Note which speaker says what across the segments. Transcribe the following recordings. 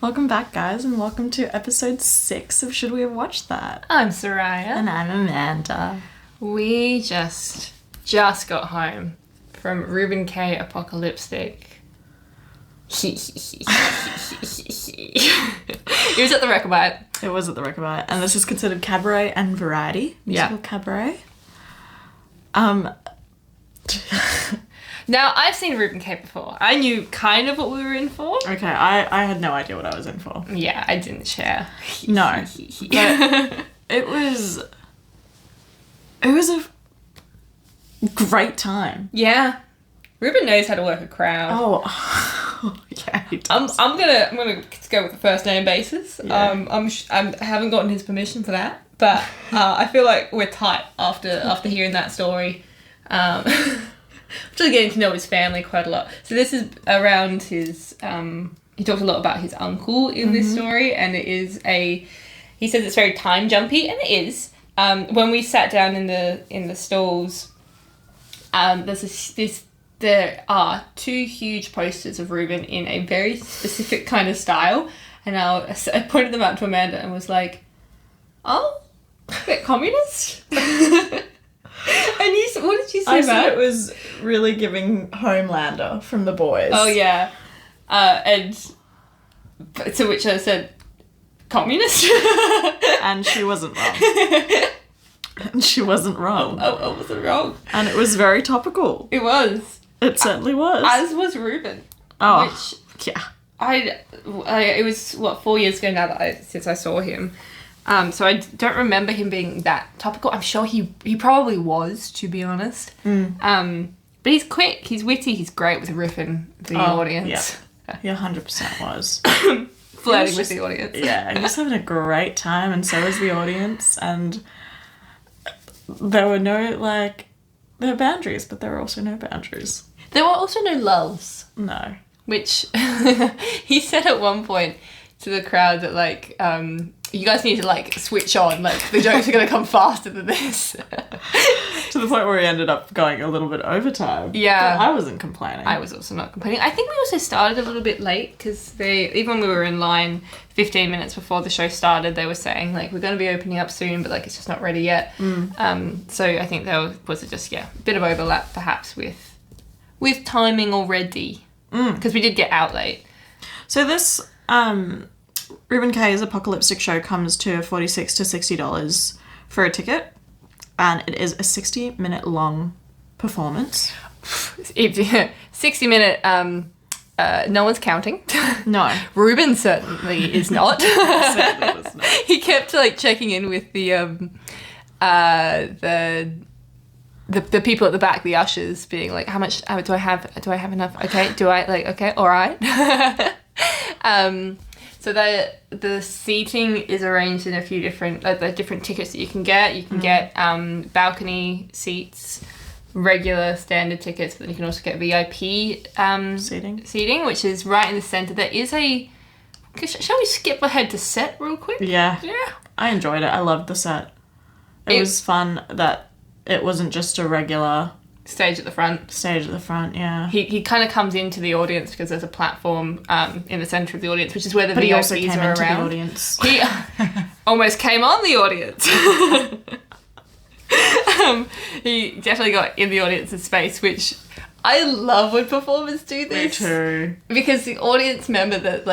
Speaker 1: Welcome back, guys, and welcome to episode 6 of Should We Have Watched That?
Speaker 2: I'm Saraya.
Speaker 1: And I'm Amanda.
Speaker 2: We just got home from Reuben Kaye APOCALIPSTIK. It was at the Rechabite.
Speaker 1: It was at the Rechabite, and this is considered cabaret and variety. Musical cabaret.
Speaker 2: Now, I've seen Reuben Kaye before. I knew kind of what we were in for.
Speaker 1: Okay, I had no idea what I was in for.
Speaker 2: Yeah, I didn't share.
Speaker 1: No. But it was a great time.
Speaker 2: Yeah. Reuben knows how to work a crowd.
Speaker 1: Oh, yeah, he does.
Speaker 2: I'm gonna go with the first name basis.
Speaker 1: Yeah.
Speaker 2: I haven't gotten his permission for that, but I feel like we're tight after hearing that story. Actually getting to know his family quite a lot. So this is around his. He talks a lot about his uncle in this story, and he says it's very time jumpy, and it is. When we sat down in the stalls, there are 2 huge posters of Reuben in a very specific kind of style, and I pointed them out to Amanda and was like, "Oh, a bit communist." And what did you say
Speaker 1: I
Speaker 2: about
Speaker 1: said
Speaker 2: it?
Speaker 1: it was really giving Homelander from The Boys.
Speaker 2: Oh, yeah. And to which I said, communist?
Speaker 1: And she wasn't wrong. And she wasn't wrong.
Speaker 2: I wasn't wrong.
Speaker 1: And it was very topical.
Speaker 2: It was.
Speaker 1: It certainly was.
Speaker 2: As was Reuben.
Speaker 1: Oh,
Speaker 2: Which
Speaker 1: yeah.
Speaker 2: it was, 4 years ago now since I saw him. So I don't remember him being that topical. I'm sure he probably was, to be honest. But he's quick, he's witty, he's great with riffing the audience.
Speaker 1: Yeah, he 100% was.
Speaker 2: Flirting with the audience.
Speaker 1: Yeah, he was having a great time, and so was the audience. And there were no, there were boundaries, but there were also no boundaries.
Speaker 2: There were also no lulls.
Speaker 1: No.
Speaker 2: Which he said at one point to the crowd that, you guys need to, switch on. The jokes are going to come faster than this.
Speaker 1: To the point where he ended up going a little bit overtime.
Speaker 2: Yeah.
Speaker 1: But I wasn't complaining.
Speaker 2: I was also not complaining. I think we also started a little bit late because even when we were in line 15 minutes before the show started, they were saying, we're going to be opening up soon, but, it's just not ready yet. So I think there was just, a bit of overlap perhaps with timing already. Because we did get out late. So
Speaker 1: this Reuben Kaye's APOCALIPSTIK show comes to $46 to $60 for a ticket, and it is a 60-minute long performance.
Speaker 2: 60-minute, no one's counting.
Speaker 1: No.
Speaker 2: Reuben certainly is not.
Speaker 1: Certainly was not.
Speaker 2: He kept checking in with the people at the back, the ushers, being like, how much do I have? Do I have enough? Okay. Do I okay? All right. So the seating is arranged in a few different the different tickets that you can get. You can get balcony seats, regular standard tickets, but then you can also get VIP seating, which is right in the centre. There is shall we skip ahead to set real quick?
Speaker 1: Yeah. I enjoyed it. I loved the set. It was fun that it wasn't just a regular
Speaker 2: stage at the front,
Speaker 1: yeah.
Speaker 2: He kind of comes into the audience because there's a platform in the centre of the audience, which is where the
Speaker 1: but
Speaker 2: VIPs
Speaker 1: he also came
Speaker 2: are
Speaker 1: into
Speaker 2: around.
Speaker 1: the audience.
Speaker 2: He almost came on the audience. He definitely got in the audience's space, which I love when performers do this.
Speaker 1: Me too.
Speaker 2: Because the audience member that,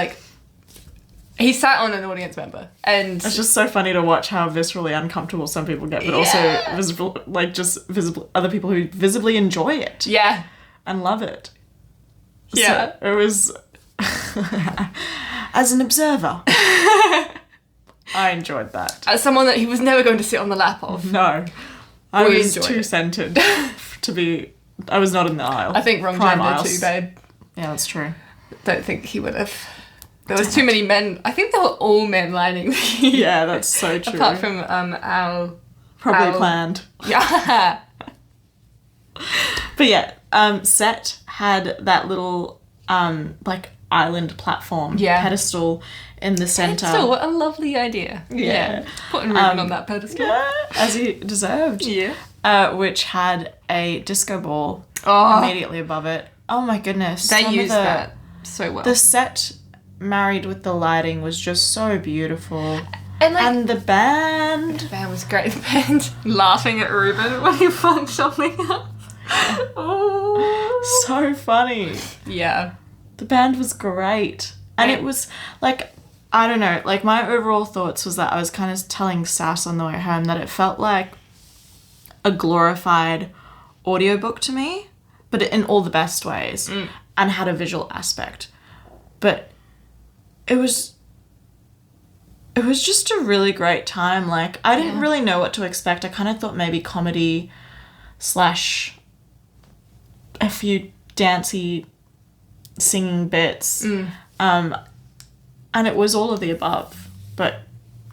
Speaker 2: he sat on an audience member, and
Speaker 1: it's just so funny to watch how viscerally uncomfortable some people get, but also visible, other people who visibly enjoy it.
Speaker 2: Yeah.
Speaker 1: And love it.
Speaker 2: Yeah.
Speaker 1: So it was, as an observer, I enjoyed that.
Speaker 2: As someone that he was never going to sit on the lap of.
Speaker 1: No. I was
Speaker 2: enjoyed
Speaker 1: too
Speaker 2: it.
Speaker 1: centred to be, I was not in the aisle.
Speaker 2: I think wrong
Speaker 1: Prime
Speaker 2: gender
Speaker 1: aisles.
Speaker 2: too, babe.
Speaker 1: Yeah, that's true.
Speaker 2: Don't think he would have. There was too many men. I think they were all men lining.
Speaker 1: Yeah, that's so true.
Speaker 2: Apart from Al.
Speaker 1: Probably planned.
Speaker 2: Yeah.
Speaker 1: But yeah, set had that little island platform pedestal in the centre.
Speaker 2: So what a lovely idea.
Speaker 1: Yeah.
Speaker 2: Putting Reuben on that pedestal.
Speaker 1: Yeah, as he deserved.
Speaker 2: Yeah.
Speaker 1: Which had a disco ball
Speaker 2: Oh.
Speaker 1: immediately above it. Oh my goodness.
Speaker 2: They
Speaker 1: some of
Speaker 2: used that so well.
Speaker 1: The set married with the lighting was just so beautiful.
Speaker 2: And, like,
Speaker 1: and the band.
Speaker 2: the band was great. The band laughing at Reuben when he fucked something up. Oh.
Speaker 1: So funny.
Speaker 2: Yeah.
Speaker 1: The band was great. And
Speaker 2: Yeah.
Speaker 1: it was, like, I don't know, like, my overall thoughts was that I was kind of telling Sass on the way home that it felt like a glorified audiobook to me, but in all the best ways, and had a visual aspect. But it was just a really great time. Like, I didn't really know what to expect. I kind of thought maybe comedy / a few dancey singing bits. And it was all of the above. But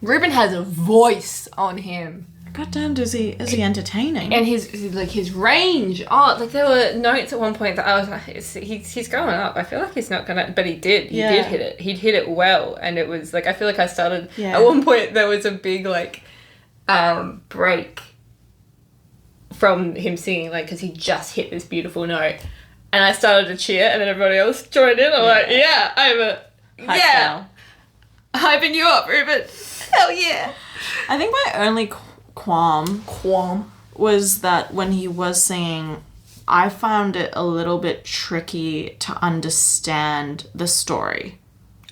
Speaker 2: Reuben has a voice on him.
Speaker 1: goddamn, is he entertaining?
Speaker 2: And his range. Oh, like there were notes at one point that I was like, he's growing up. I feel like he's not gonna, but he did. He did hit it. He'd hit it well, and it was like I feel like I started at one point. There was a big like break from him singing, like because he just hit this beautiful note, and I started to cheer, and then everybody else joined in. I'm like, hyping you up, Reuben. Hell yeah.
Speaker 1: I think my only qualm was that when he was singing, I found it a little bit tricky to understand the story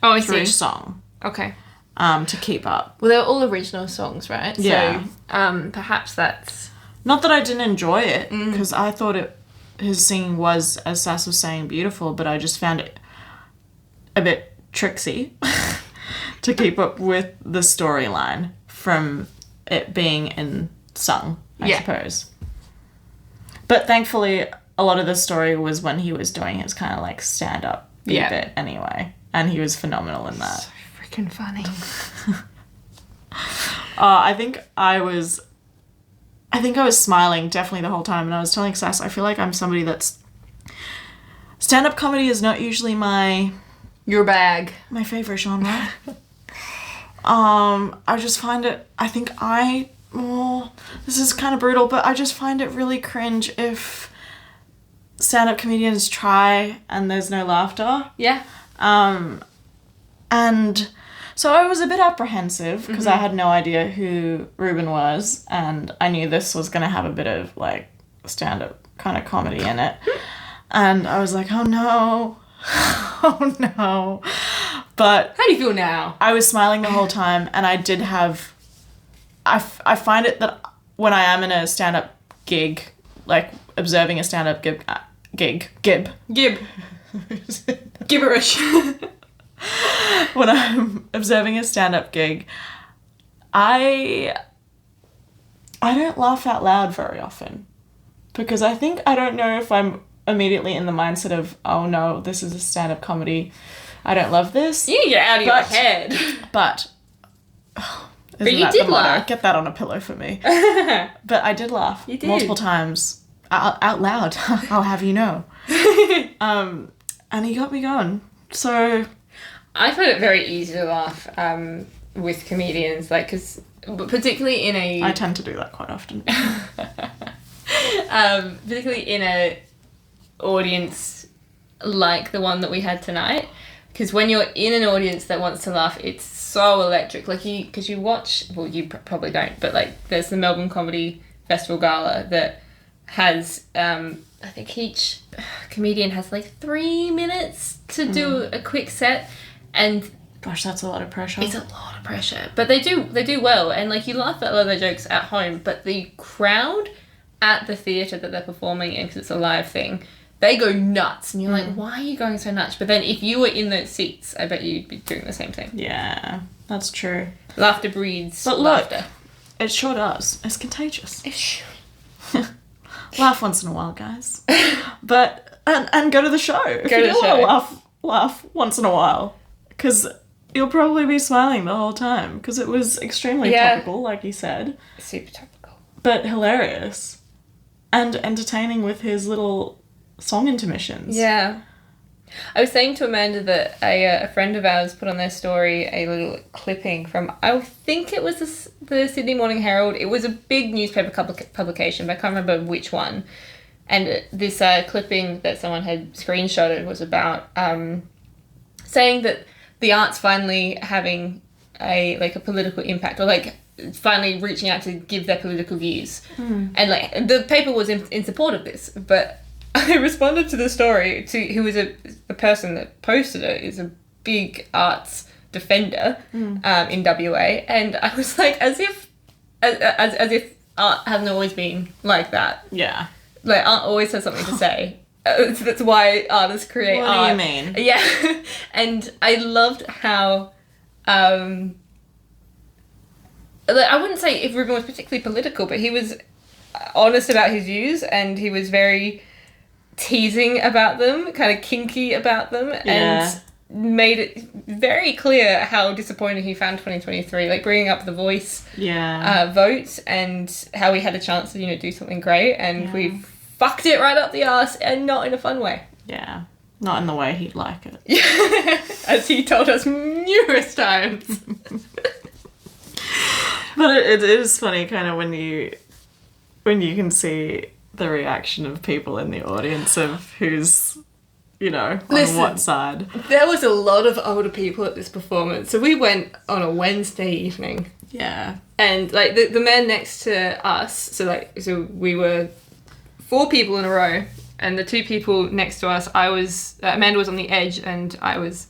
Speaker 2: Oh, I
Speaker 1: through
Speaker 2: see.
Speaker 1: each song.
Speaker 2: Okay.
Speaker 1: To keep up.
Speaker 2: Well, they were all original songs, right?
Speaker 1: Yeah.
Speaker 2: So, perhaps that's...
Speaker 1: Not that I didn't enjoy it, because I thought his singing was, as Sass was saying, beautiful, but I just found it a bit tricksy to keep up with the storyline from it being in sung, I suppose. But thankfully, a lot of the story was when he was doing his kind of like stand-up bit anyway, and he was phenomenal in that.
Speaker 2: So freaking funny.
Speaker 1: I think I was smiling definitely the whole time, and I was telling Sass, I feel like I'm somebody that's... Stand-up comedy is not usually
Speaker 2: Your bag.
Speaker 1: my favourite genre. I just find it... this is kind of brutal, but I just find it really cringe if stand-up comedians try and there's no laughter.
Speaker 2: Yeah.
Speaker 1: And so I was a bit apprehensive because I had no idea who Reuben was, and I knew this was going to have a bit of like stand-up kind of comedy in it. And I was like, oh no. Oh no. But
Speaker 2: How do you feel now?
Speaker 1: I was smiling the whole time, and I did have... I find it that when I am in a stand-up gig, like observing a stand-up gib.
Speaker 2: Gibberish.
Speaker 1: When I'm observing a stand-up gig, I don't laugh out loud very often, because I don't know if I'm immediately in the mindset of, oh no, this is a stand-up comedy, I don't love this.
Speaker 2: You need to get out of your head.
Speaker 1: But
Speaker 2: you did laugh.
Speaker 1: Get that on a pillow for me. But I did laugh.
Speaker 2: You did.
Speaker 1: Multiple times. Out loud. I'll have you know. And he got me going. So...
Speaker 2: I find it very easy to laugh with comedians, like, because particularly in a...
Speaker 1: I tend to do that quite often.
Speaker 2: Particularly in a audience like the one that we had tonight, because when you're in an audience that wants to laugh, it's so electric. Like, because you watch... Well, you probably don't, but, like, there's the Melbourne Comedy Festival Gala that has... I think each comedian has, like, 3 minutes to do a quick set, and...
Speaker 1: Gosh, that's a lot of pressure.
Speaker 2: It's a lot of pressure. But they do well, and, like, you laugh at a lot of their jokes at home, but the crowd at the theatre that they're performing in, because it's a live thing... They go nuts, and you're like, why are you going so nuts? But then if you were in those seats, I bet you'd be doing the same thing.
Speaker 1: Yeah, that's true.
Speaker 2: Laughter breeds
Speaker 1: laughter.
Speaker 2: Look,
Speaker 1: It sure does. It's contagious.
Speaker 2: it should.
Speaker 1: Laugh once in a while, guys. But, and go to the show. If
Speaker 2: Go
Speaker 1: you
Speaker 2: to the
Speaker 1: do
Speaker 2: show.
Speaker 1: want to laugh once in a while. Because you'll probably be smiling the whole time. Because it was extremely topical, like you said.
Speaker 2: Super topical.
Speaker 1: But hilarious. And entertaining with his little... song intermissions.
Speaker 2: Yeah. I was saying to Amanda that a friend of ours put on their story a little clipping from, I think it was the Sydney Morning Herald. It was a big newspaper publication, but I can't remember which one. And this clipping that someone had screenshotted was about saying that the arts finally having a political impact, or like finally reaching out to give their political views. And like the paper was in support of this, but I responded to the story to who was the person that posted it is a big arts defender in WA, and I was like, as if art hasn't always been like that.
Speaker 1: Yeah.
Speaker 2: Like art always has something to say. That's why artists create art.
Speaker 1: What do you mean?
Speaker 2: Yeah. And I loved how I wouldn't say if Reuben was particularly political, but he was honest about his views, and he was very teasing about them, kind of kinky about them, and made it very clear how disappointing he found 2023, like bringing up the Voice vote, and how we had a chance to, do something great, and we fucked it right up the arse, and not in a fun way.
Speaker 1: Yeah. Not in the way he'd like it.
Speaker 2: As he told us numerous times.
Speaker 1: But it is funny kind of when you can see the reaction of people in the audience of who's, on what side.
Speaker 2: There was a lot of older people at this performance. So we went on a Wednesday evening.
Speaker 1: Yeah.
Speaker 2: And like the man next to us, so we were 4 people in a row, and the 2 people next to us, Amanda was on the edge, and I was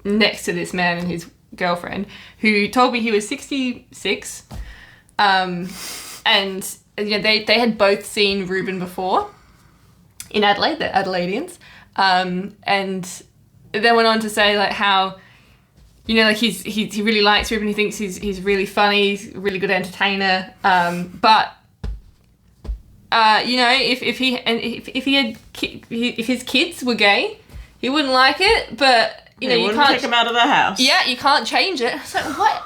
Speaker 2: next to this man and his girlfriend, who told me he was 66, and they had both seen Reuben before in Adelaide. They're Adelaideans, and then went on to say like how he really likes Reuben. He thinks he's really funny, he's a really good entertainer, but if his kids were gay, he wouldn't like it, but you can't
Speaker 1: kick him out of the house.
Speaker 2: Yeah, you can't change it. I was like, what?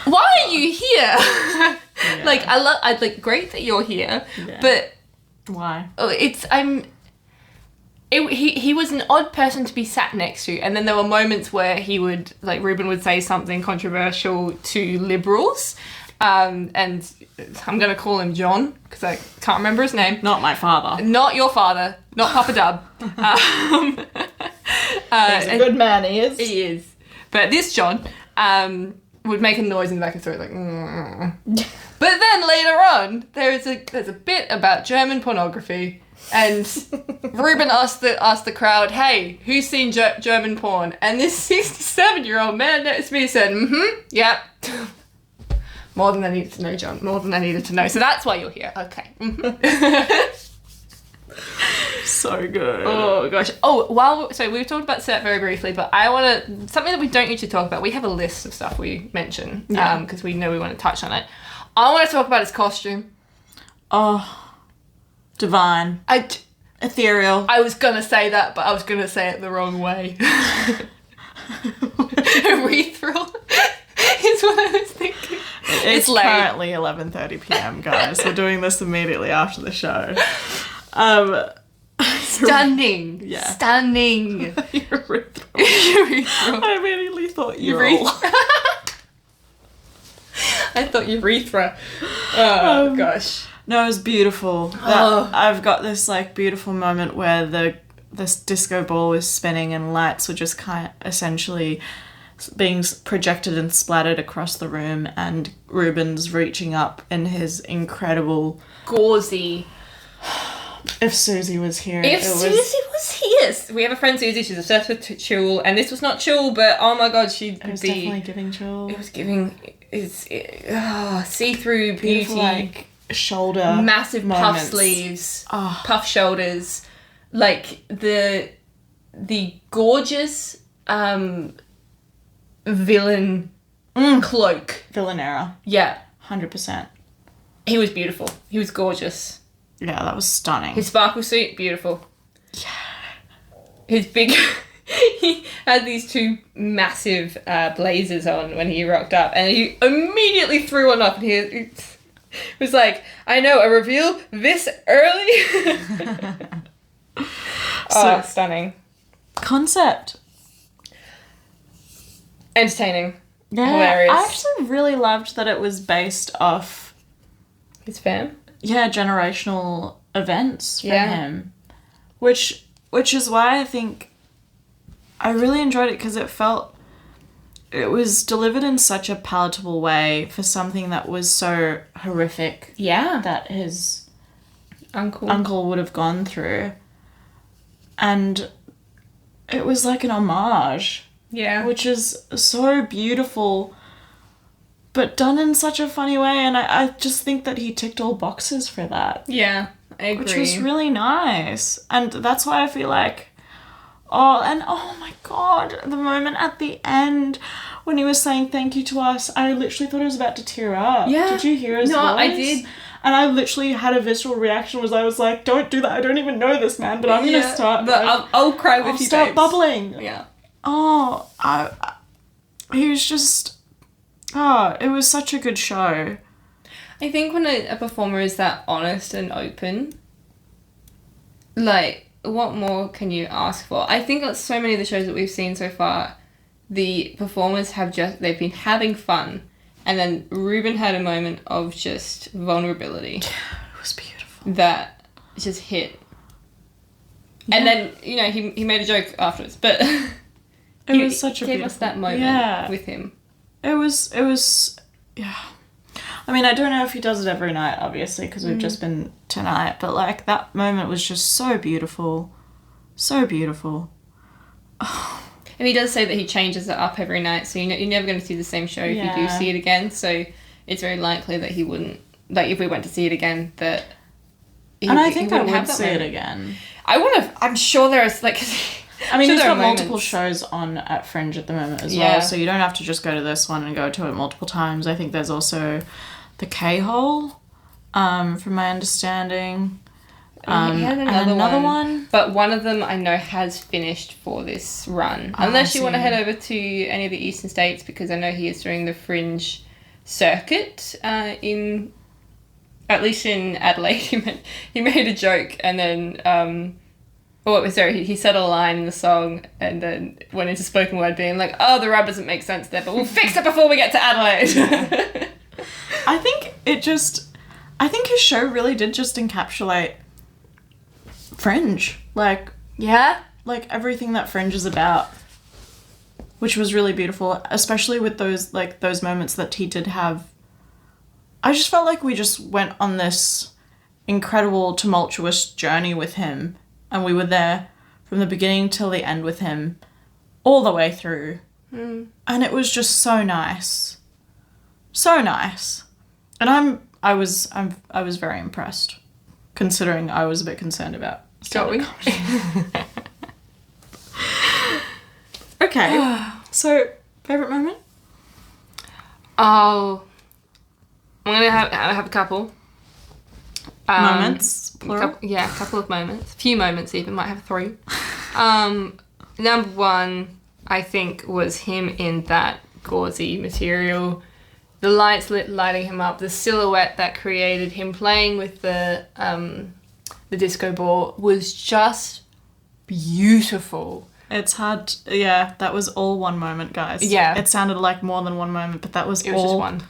Speaker 2: Why are you here? Yeah. Great that you're here, but
Speaker 1: why?
Speaker 2: He was an odd person to be sat next to, and then there were moments where Reuben would say something controversial to Liberals, and I'm going to call him John because I can't remember his name.
Speaker 1: Not my father.
Speaker 2: Not your father. Not Papa Dub.
Speaker 1: He's a good man, he is.
Speaker 2: He is. But this John would make a noise in the back of his throat, like, But then later on, there's a bit about German pornography, and Reuben asked the crowd, hey, who's seen German porn? And this 67-year-old man next to me said, yep. More than I needed to know, John. More than I needed to know. So that's why you're here. Okay.
Speaker 1: So good.
Speaker 2: Oh, gosh. Oh, so we've talked about Seth very briefly, but I want to... Something that we don't usually talk about. We have a list of stuff we mention, because we know we want to touch on it. I want to talk about his costume. Oh, divine. Ethereal. I was going to say that, but I was going to say it the wrong way. Ethereal is what I was thinking.
Speaker 1: It's currently 11:30 p.m, guys. We're doing this immediately after the show.
Speaker 2: Stunning. Yeah. Stunning.
Speaker 1: Urethral. I immediately thought urethra.
Speaker 2: I thought urethra. Oh, gosh.
Speaker 1: No, it was beautiful. I've got this beautiful moment where this disco ball was spinning and lights were just essentially being projected and splattered across the room, and Reuben's reaching up in his incredible...
Speaker 2: gauzy...
Speaker 1: If Susie was here...
Speaker 2: Susie was here! We have a friend, Susie, she's obsessed with tulle, and this was not tulle, but oh my god,
Speaker 1: it was definitely giving tulle.
Speaker 2: It was giving... see-through beauty.
Speaker 1: Shoulder
Speaker 2: massive
Speaker 1: moments.
Speaker 2: Puff sleeves, puff shoulders, the gorgeous villain cloak.
Speaker 1: Villain era.
Speaker 2: Yeah.
Speaker 1: 100%.
Speaker 2: He was beautiful. He was gorgeous.
Speaker 1: Yeah, that was stunning.
Speaker 2: His sparkle suit, beautiful. Yeah. His big... he had these 2 massive blazers on when he rocked up, and he immediately threw one up, and he was like, I know, a reveal this early? Stunning.
Speaker 1: Concept.
Speaker 2: Entertaining.
Speaker 1: Yeah,
Speaker 2: hilarious.
Speaker 1: I actually really loved that it was based off...
Speaker 2: his fam?
Speaker 1: Yeah, generational events for him. Which is why I think I really enjoyed it because it was delivered in such a palatable way for something that was so horrific.
Speaker 2: Yeah.
Speaker 1: That his
Speaker 2: uncle
Speaker 1: would have gone through. And it was like an homage.
Speaker 2: Yeah.
Speaker 1: Which is so beautiful, but done in such a funny way. And I just think that he ticked all boxes for that.
Speaker 2: Yeah, I agree.
Speaker 1: Which was really nice. And that's why I feel like, oh my God, the moment at the end when he was saying thank you to us, I literally thought I was about to tear up.
Speaker 2: Yeah.
Speaker 1: Did you hear his voice?
Speaker 2: No, I did.
Speaker 1: And I literally had a visceral reaction I was like, don't do that. I don't even know this man, but I'm going to start.
Speaker 2: But I'll cry with
Speaker 1: I'll
Speaker 2: you,
Speaker 1: start
Speaker 2: babes.
Speaker 1: bubbling.
Speaker 2: Yeah.
Speaker 1: Oh, he was just, it was such a good show.
Speaker 2: I think when a performer is that honest and open, like, what more can you ask for? I think that so many of the shows that we've seen so far, the performers they've been having fun, and then Reuben had a moment of just vulnerability.
Speaker 1: It was beautiful.
Speaker 2: That just hit. Yeah. And then, he made a joke afterwards, but
Speaker 1: it was such a
Speaker 2: gave
Speaker 1: beautiful...
Speaker 2: us that moment with him.
Speaker 1: It was, yeah. I mean, I don't know if he does it every night, obviously, because we've just been tonight, but, like, that moment was just so beautiful. So beautiful. Oh.
Speaker 2: And he does say that he changes it up every night, so you're never going to see the same show if you do see it again, so it's very likely that he wouldn't, like, if we went to see it again, that
Speaker 1: I think I would see it again.
Speaker 2: I'm sure there is, like...
Speaker 1: I mean, he's got multiple shows on at Fringe at the moment as well, so you don't have to just go to this one and go to it multiple times. I think there's also the K-Hole, from my understanding.
Speaker 2: He had another one. But one of them I know has finished for this run. Unless you want to head over to any of the eastern states, because I know he is doing the Fringe circuit at least in Adelaide. He made a joke and then... he said a line in the song and then went into spoken word being like, the rap doesn't make sense there, but we'll fix it before we get to Adelaide.
Speaker 1: I think his show really did just encapsulate Fringe. Like everything that Fringe is about, which was really beautiful, especially with those moments that he did have. I just felt like we just went on this incredible, tumultuous journey with him. And we were there from the beginning till the end with him, all the way through. And it was just so nice. So nice. And I was very impressed, considering I was a bit concerned about stand-up comedy. Okay. So, favourite moment?
Speaker 2: Oh, I'm going to have a couple.
Speaker 1: Moments, plural?
Speaker 2: A couple of moments. A few moments even, might have 3. Number 1, I think, was him in that gauzy material. The lights lighting him up, the silhouette that created him playing with the disco ball was just beautiful.
Speaker 1: It's hard. That was all one moment, guys.
Speaker 2: Yeah.
Speaker 1: It sounded like more than one moment, but that was
Speaker 2: all... It was just one.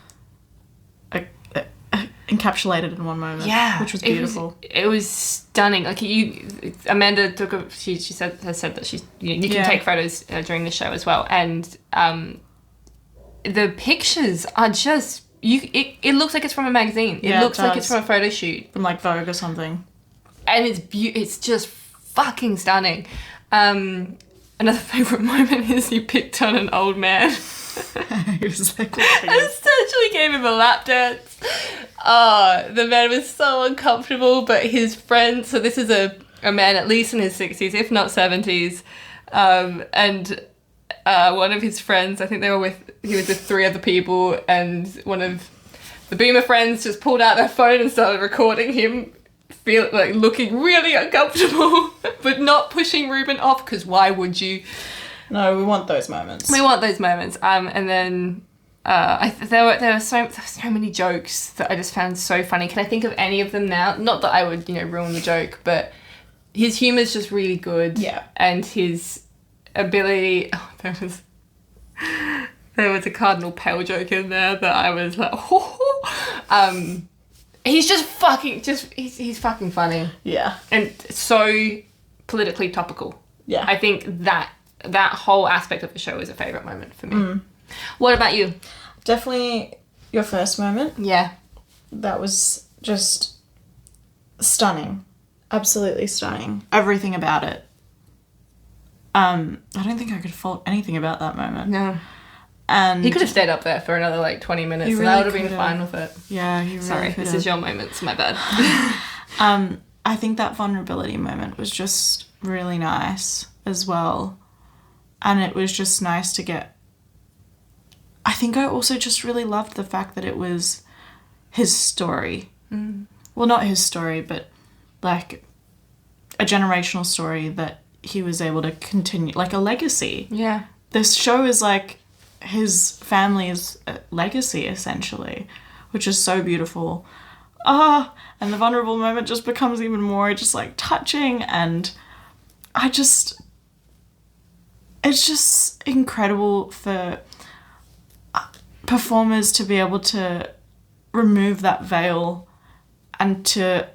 Speaker 1: Encapsulated in one moment, which was beautiful.
Speaker 2: It was stunning. Like Amanda has said that you can take photos during the show as well, and the pictures are just it looks like it's from a magazine. It looks like it's from a photo shoot
Speaker 1: from like Vogue or something,
Speaker 2: and it's just fucking stunning. Another favorite moment is he picked on an old man. He was like, and essentially gave him a lap dance. The man was so uncomfortable, but his friend, so this is a man at least in his 60s, if not 70s, and one of his friends, I think he was with 3 other people, and one of the Boomer friends just pulled out their phone and started recording him looking really uncomfortable, but not pushing Reuben off, because why would you?
Speaker 1: No, we want those moments.
Speaker 2: And then there were so many jokes that I just found so funny. Can I think of any of them now? Not that I would, ruin the joke, but his humour's just really good. Yeah. And his ability... there was a Cardinal Pale joke in there that I was like... he's just fucking... He's fucking funny.
Speaker 1: Yeah.
Speaker 2: And so politically topical.
Speaker 1: Yeah.
Speaker 2: I think that that whole aspect of the show is a favourite moment for me. What about you?
Speaker 1: Definitely your first moment.
Speaker 2: Yeah.
Speaker 1: That was just stunning. Absolutely stunning. Everything about it. I don't think I could fault anything about that moment.
Speaker 2: No.
Speaker 1: And
Speaker 2: He could have stayed up there for another, like, 20 minutes, and
Speaker 1: really
Speaker 2: I would have been
Speaker 1: could've.
Speaker 2: fine with it.
Speaker 1: Yeah, he really
Speaker 2: Sorry,
Speaker 1: could
Speaker 2: this
Speaker 1: have.
Speaker 2: is your moments. My bad.
Speaker 1: I think that vulnerability moment was just really nice as well. And it was just nice to get... I think I also just really loved the fact that it was his story. Well, not his story, but like a generational story that he was able to continue, like a legacy.
Speaker 2: Yeah.
Speaker 1: This show is like his family's legacy, essentially, which is so beautiful. And the vulnerable moment just becomes even more just like touching, and it's just incredible for performers to be able to remove that veil and to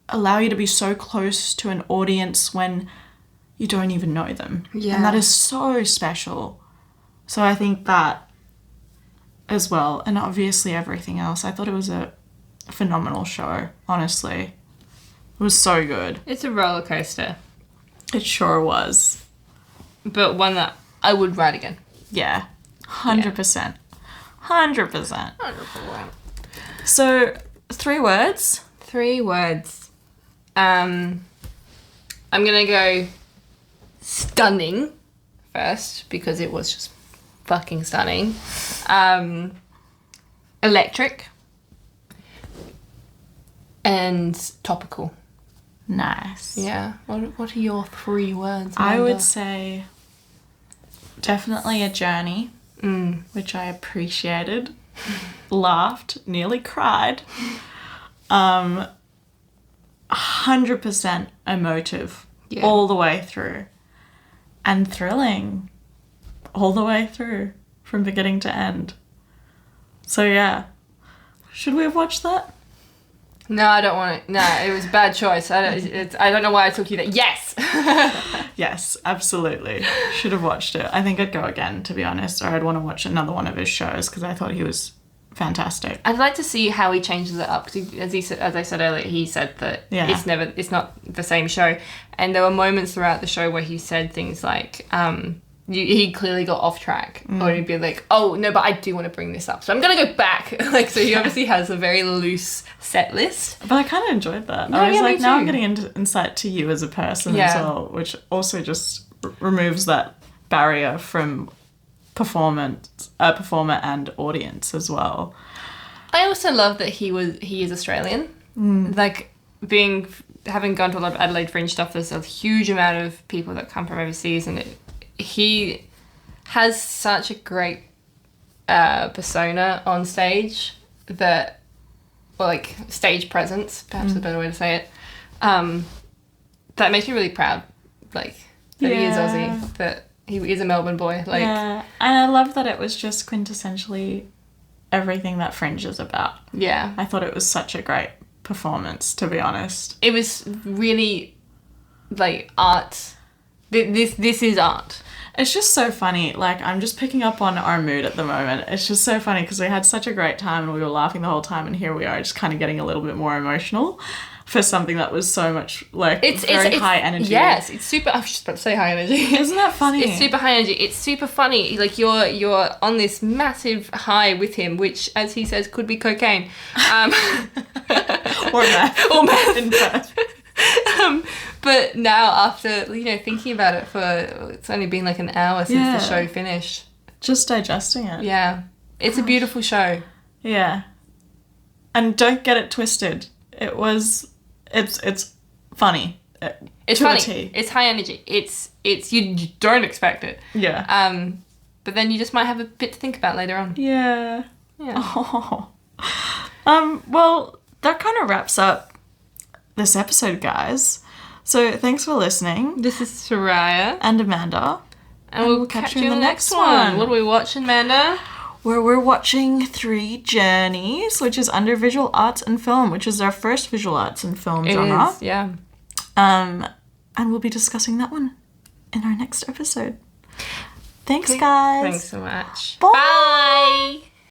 Speaker 1: allow you to be so close to an audience when you don't even know them.
Speaker 2: Yeah.
Speaker 1: And that is so special. So I think that as well, and obviously everything else. I thought it was a phenomenal show, honestly. It was so good.
Speaker 2: It's a roller coaster,
Speaker 1: It sure was.
Speaker 2: but one that I would ride again.
Speaker 1: Yeah. 100%. 100%.
Speaker 2: 100%.
Speaker 1: So, 3 words.
Speaker 2: 3 words. I'm gonna go stunning first, because it was just fucking stunning. Electric. And topical.
Speaker 1: Nice.
Speaker 2: Yeah. What are your 3 words?
Speaker 1: I
Speaker 2: Amanda?
Speaker 1: would say definitely a journey, which I appreciated, laughed, nearly cried. 100% emotive all the way through, and thrilling all the way through from beginning to end. So yeah, should we have watched that?
Speaker 2: No, I don't want it. No, it was a bad choice. I don't know why I took you there. Yes!
Speaker 1: Yes, absolutely. Should have watched it. I think I'd go again, to be honest, or I'd want to watch another one of his shows because I thought he was fantastic.
Speaker 2: I'd like to see how he changes it up, because as I said earlier, he said that it's not the same show, and there were moments throughout the show where he said things like, he clearly got off track, or he'd be like, oh no, but I do want to bring this up, so I'm gonna go back. Like, so he obviously has a very loose set list.
Speaker 1: But I kind of enjoyed that.
Speaker 2: No,
Speaker 1: I was
Speaker 2: yeah,
Speaker 1: like,
Speaker 2: me
Speaker 1: now
Speaker 2: too.
Speaker 1: I'm getting insight to you as a person as well, which also just removes that barrier from performer and audience as well.
Speaker 2: I also love that he is Australian. Like, having gone to a lot of Adelaide Fringe stuff, there's a huge amount of people that come from overseas, and he has such a great persona on stage that, or like stage presence, perhaps is a better way to say it, that makes me really proud, like, that he is Aussie, that he is a Melbourne boy. Like,
Speaker 1: yeah, and I love that it was just quintessentially everything that Fringe is about.
Speaker 2: Yeah.
Speaker 1: I thought it was such a great performance, to be honest.
Speaker 2: It was really, like, art. This is art.
Speaker 1: It's just so funny. Like, I'm just picking up on our mood at the moment. It's just so funny because we had such a great time and we were laughing the whole time, and here we are just kind of getting a little bit more emotional for something that was so much, like, it's high energy.
Speaker 2: Yes, it's super... I was just about to say high energy.
Speaker 1: Isn't that funny?
Speaker 2: It's super high energy. It's super funny. Like, you're on this massive high with him, which, as he says, could be cocaine.
Speaker 1: Or meth.
Speaker 2: Or meth.
Speaker 1: In Perth.
Speaker 2: But now, after, thinking about it it's only been like an hour since the show finished.
Speaker 1: Just digesting it.
Speaker 2: Yeah. It's a beautiful show.
Speaker 1: Yeah. And don't get it twisted. It's funny.
Speaker 2: It's funny. It's high energy. It's you don't expect it.
Speaker 1: Yeah.
Speaker 2: But then you just might have a bit to think about later on.
Speaker 1: Yeah.
Speaker 2: Yeah.
Speaker 1: Oh. Well, that kind of wraps up this episode, guys. So thanks for listening.
Speaker 2: This is Soraya.
Speaker 1: And Amanda.
Speaker 2: And we'll catch you in the next one. What are we watching, Amanda?
Speaker 1: Where we're watching 3 Journeys, which is under visual arts and film, which is our first visual arts and film genre.
Speaker 2: It is, yeah.
Speaker 1: And we'll be discussing that one in our next episode. Thanks, guys.
Speaker 2: Thanks so much.
Speaker 1: Bye.
Speaker 2: Bye.